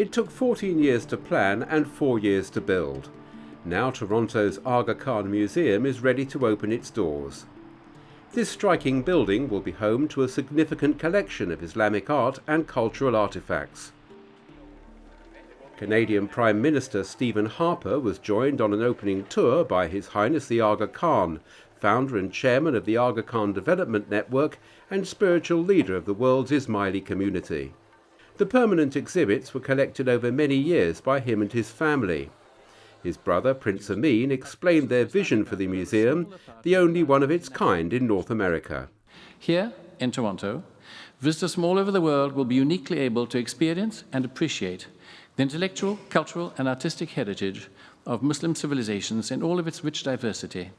It took 14 years to plan and 4 years to build. Now Toronto's Agakhan Museum is ready to open its doors. This striking building will be home to a significant collection of Islamic art and cultural artefacts. Canadian Prime Minister Stephen Harper was joined on an opening tour by His Highness the Aga Khan, founder and chairman of the Aga Khan Development Network and spiritual leader of the world's Ismaili community. The permanent exhibits were collected over many years by him and his family. His brother, Prince Amin, explained their vision for the museum, the only one of its kind in North America. Here, in Toronto, visitors from all over the world will be uniquely able to experience and appreciate the intellectual, cultural, and artistic heritage of Muslim civilizations in all of its rich diversity.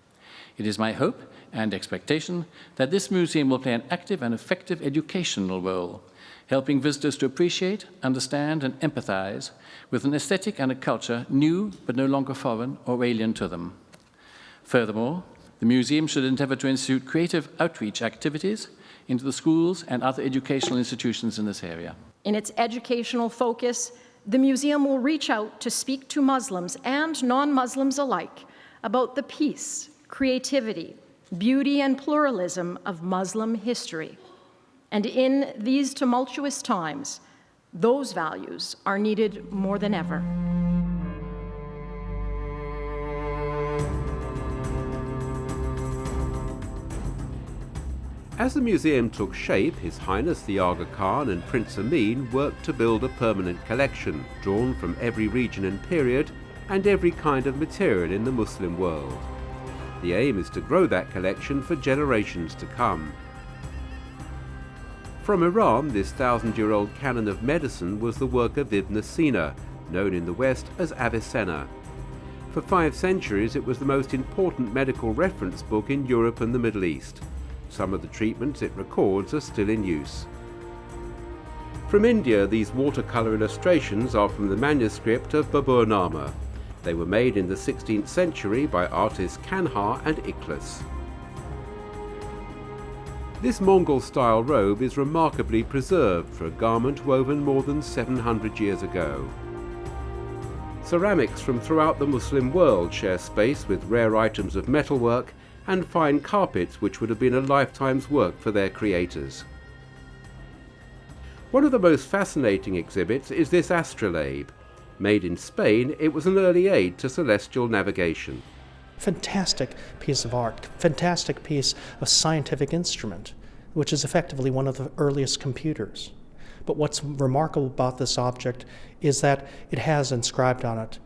It is my hope and expectation that this museum will play an active and effective educational role, helping visitors to appreciate, understand, and empathize with an aesthetic and a culture new but no longer foreign or alien to them. Furthermore, the museum should endeavor to institute creative outreach activities into the schools and other educational institutions in this area. In its educational focus, the museum will reach out to speak to Muslims and non-Muslims alike about the peace, creativity, beauty, and pluralism of Muslim history. And in these tumultuous times, those values are needed more than ever. As the museum took shape, His Highness the Aga Khan and Prince Amin worked to build a permanent collection, drawn from every region and period, and every kind of material in the Muslim world. The aim is to grow that collection for generations to come. From Iran, this 1,000-year-old canon of medicine was the work of Ibn Sina, known in the West as Avicenna. For 5 centuries, it was the most important medical reference book in Europe and the Middle East. Some of the treatments it records are still in use. From India, these watercolour illustrations are from the manuscript of Baburnama. They were made in the 16th century by artists Kanha and Ikhlas. This Mongol-style robe is remarkably preserved for a garment woven more than 700 years ago. Ceramics from throughout the Muslim world share space with rare items of metalwork and fine carpets which would have been a lifetime's work for their creators. One of the most fascinating exhibits is this astrolabe. Made in Spain, it was an early aid to celestial navigation. Fantastic piece of art, fantastic piece of scientific instrument, which is effectively one of the earliest computers. But what's remarkable about this object is that it has inscribed on it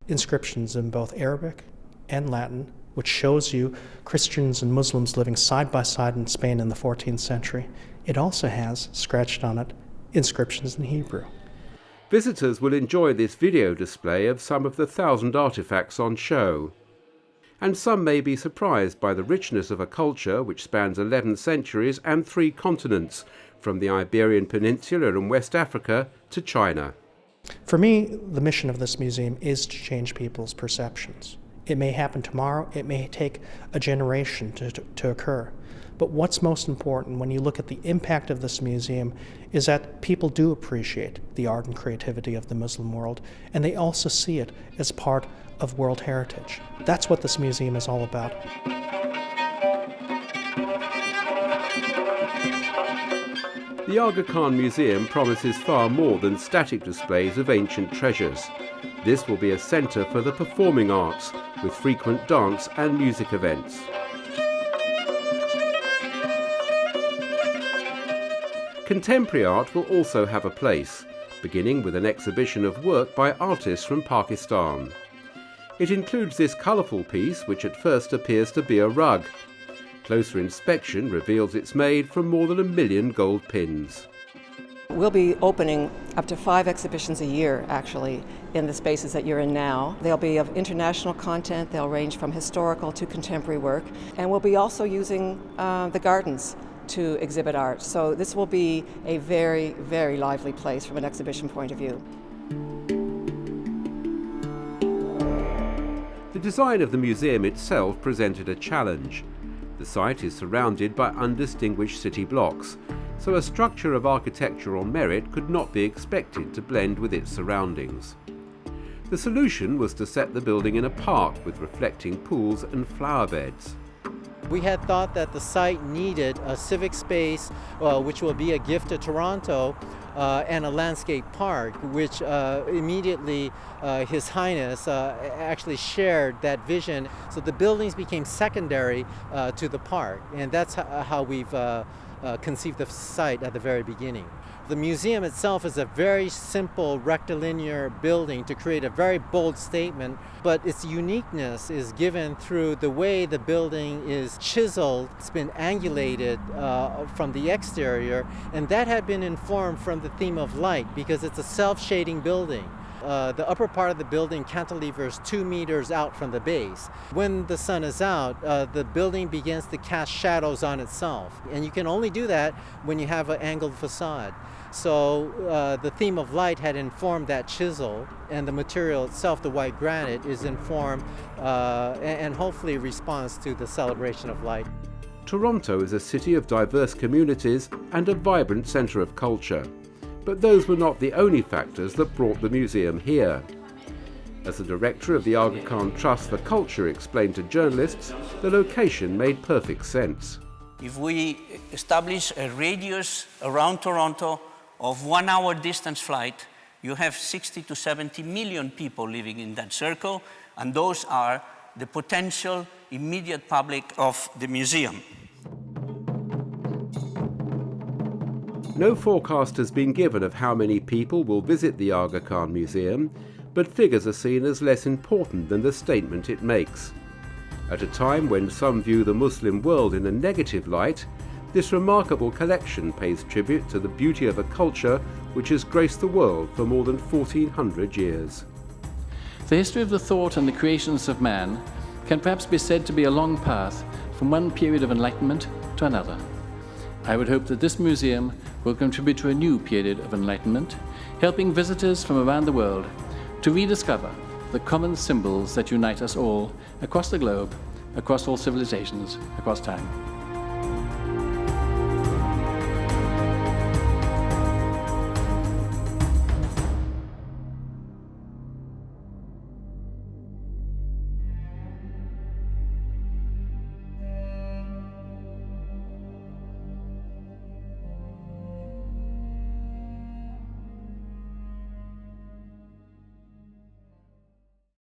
inscriptions in both Arabic and Latin, which shows you Christians and Muslims living side by side in Spain in the 14th century. It also has, scratched on it, inscriptions in Hebrew. Visitors will enjoy this video display of some of the 1,000 artifacts on show. And some may be surprised by the richness of a culture which spans 11 centuries and 3 continents, from the Iberian Peninsula and West Africa to China. For me, the mission of this museum is to change people's perceptions. It may happen tomorrow, it may take a generation to occur. But what's most important when you look at the impact of this museum is that people do appreciate the art and creativity of the Muslim world, and they also see it as part of world heritage. That's what this museum is all about. The Aga Khan Museum promises far more than static displays of ancient treasures. This will be a centre for the performing arts, with frequent dance and music events. Contemporary art will also have a place, beginning with an exhibition of work by artists from Pakistan. It includes this colourful piece, which at first appears to be a rug. Closer inspection reveals it's made from more than 1 million gold pins. We'll be opening up to 5 exhibitions a year, actually, in the spaces that you're in now. They'll be of international content, they'll range from historical to contemporary work, and we'll be also using the gardens to exhibit art. So this will be a very, very lively place from an exhibition point of view. The design of the museum itself presented a challenge. The site is surrounded by undistinguished city blocks. so a structure of architectural merit could not be expected to blend with its surroundings. The solution was to set the building in a park with reflecting pools and flower beds. We had thought that the site needed a civic space, which will be a gift to Toronto, and a landscape park, which immediately His Highness actually shared that vision. So the buildings became secondary to the park, and that's how we've conceived the site at the very beginning. The museum itself is a very simple rectilinear building to create a very bold statement, but its uniqueness is given through the way the building is chiseled. It's been angulated from the exterior, and that had been informed from the theme of light because it's a self-shading building. The upper part of the building cantilevers 2 meters out from the base. When the sun is out, the building begins to cast shadows on itself, and you can only do that when you have an angled facade. So the theme of light had informed that chisel, and the material itself, the white granite, is informed and hopefully responds to the celebration of light. Toronto is a city of diverse communities and a vibrant centre of culture. But those were not the only factors that brought the museum here. As the director of the Agakhan Trust for Culture explained to journalists, the location made perfect sense. If we establish a radius around Toronto of 1 hour distance flight, you have 60 to 70 million people living in that circle, and those are the potential immediate public of the museum. No forecast has been given of how many people will visit the Agakhan Museum, but figures are seen as less important than the statement it makes. At a time when some view the Muslim world in a negative light, this remarkable collection pays tribute to the beauty of a culture which has graced the world for more than 1400 years. The history of the thought and the creations of man can perhaps be said to be a long path from one period of enlightenment to another. I would hope that this museum will contribute to a new period of enlightenment, helping visitors from around the world to rediscover the common symbols that unite us all across the globe, across all civilizations, across time.